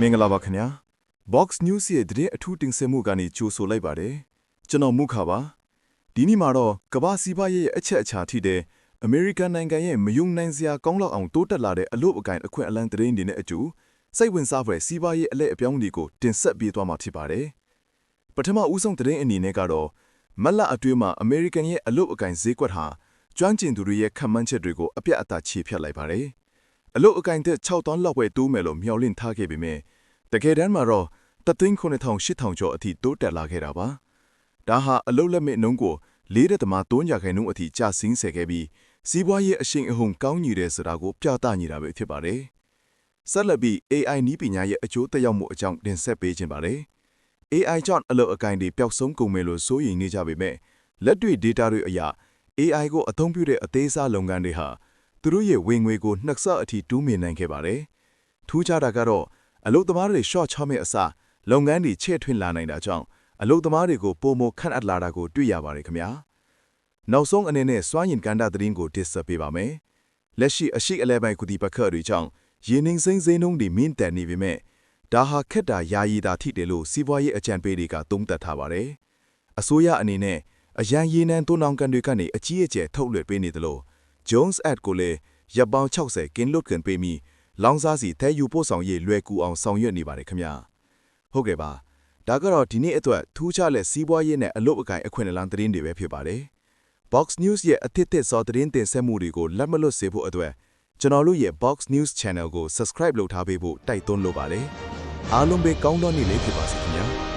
မင်္ဂလာပါခင်ဗျာ Box News ရဲ့သတင်းအထူးတင်ဆက်မှုကနေကြိုဆိုလိုက်ပါတယ်ကျွန်တော်မုခပါဒီနေ့မှာတော့ကမ္ဘာစီးပွားရေးရဲ့အချက်အချာထိတဲ့အမေရိကန်နိုင်ငံရဲ့မယုံနိုင်စရာကောင်းလောက်အောင်တိုးတက်လာတဲ့အလို့အကင်အခွင့်အလမ်းသတင်းတွေနဲ့အတူစိတ်ဝင်စားဖွယ်စီးပွားရေးအလဲအပြောင်းတွေကိုတင်ဆက်ပေးသွားမှာဖြစ်ပါတယ်ပထမဦးဆုံးသတင်းအနေနဲ့ကတော့မက်လအတွင်းမှာအမေရိကန်ရဲ့အလို့အကင်ဈေးကွက်ဟာကျွမ်းကျင်သူတွေရဲ့ခံမှန်းချက်တွေကိုအပြတ်အသတ်ခြေဖြတ်လိုက်ပါတယ်အလို့အကင်တဲ့6တန်းလောက်ပဲတိုးမယ်လို့မျှော်လင့်ထားခဲ့ပေမဲ့တကယ်တမ်းမှာတော့3,800ကျော်အထိတိုးတက်လာခဲ့တာပါဒါဟာအလို့လက်မဲ့နှုန်းကို4.3%အထိကျဆင်းစေခဲ့ပြီးစီးပွားရေးအရှိန်အဟုန်ကောင်းညီတဲ့ဆိုတာကိုပြသနေတာပဲဖြစ်ပါတယ်ဆက်လက်ပြီး AI နည်းပညာရဲ့အကျိုးသက်ရောက်မှုအကြောင်းတင်ဆက်ပေးခြင်းပါတယ် AI ကြောင့်အလို့အကင်တွေပျောက်ဆုံးကုန်မယ်လို့စိုးရိမ်နေကြပေမဲ့လက်တွေ့ data တွေအရ AI ကိုအသုံးပြုတဲ့အသေးစားလုပ်ငန်းတွေဟာသူတို့ရဲ့ဝင်ငွေကိုနှစ်ဆအထိတူးမြင်နိုင်ခဲ့ပါတယ်ထူးခြားတာကတော့အလုပ်သမားတွေ short ချမဲ့အစားလုပ်ငန်းတွေချဲ့ထွင်လာနိုင်တာကြောင့်အလုပ်သမားတွေကိုပုံမခန့်အပ်လာတာကိုတွေ့ရပါတယ်ခင်ဗျာနောက်ဆုံးအနေနဲ့စွမ်းရည်ကဏ္ဍသတင်းကိုတင်ဆက်ပေးပါမယ်လက်ရှိအရှိအလဲပိုင်းကုတီပခတ်တွေကြောင့်ရင်းနှီးစိမ့်စိမ့်နှုန်းတွေမြင့်တက်နေပေမဲ့ဒါဟာခက်တာယာယီတာထိတယ်လို့စီးပွားရေးအကြံပေးတွေကသုံးသပ်ထားပါတယ်အစိုးရအနေနဲ့အရန်ရည်နှံသွန်းအောင်ကန်တွေကနေအကြီးအကျယ်ထုတ်လွှင့်ပေးနေတယ်လို့ Jones Act ကိုလည်းရပ်ပေါင်း60ကင်းလွတ်ကန်ပေးပြီးလောင်စာစီသဲယူပို့ဆောင်ရေးလွယ်ကူအောင်ဆောင်ရွက်နေပါတယ်ခင်ဗျာဟုတ်ကဲ့ပါဒါကတော့ဒီနေ့အတွက်ထူးခြားတဲ့စီးပွားရေးနဲ့အလုပ်အကိုင်အခွင့်အလမ်းသတင်းတွေပဲဖြစ်ပါတယ် Box News ရဲ့အသစ်စောသတင်းတင်ဆက်မှုတွေကိုလက်မလွတ်စေဖို့အတွက်ကျွန်တော်တို့ရဲ့ Box News Channel ကို Subscribe လုပ်ထားပေးဖို့တိုက်တွန်းလိုပါတယ်အားလုံးပဲကောင်းသောနေ့လေးဖြစ်ပါစေခင်ဗျာ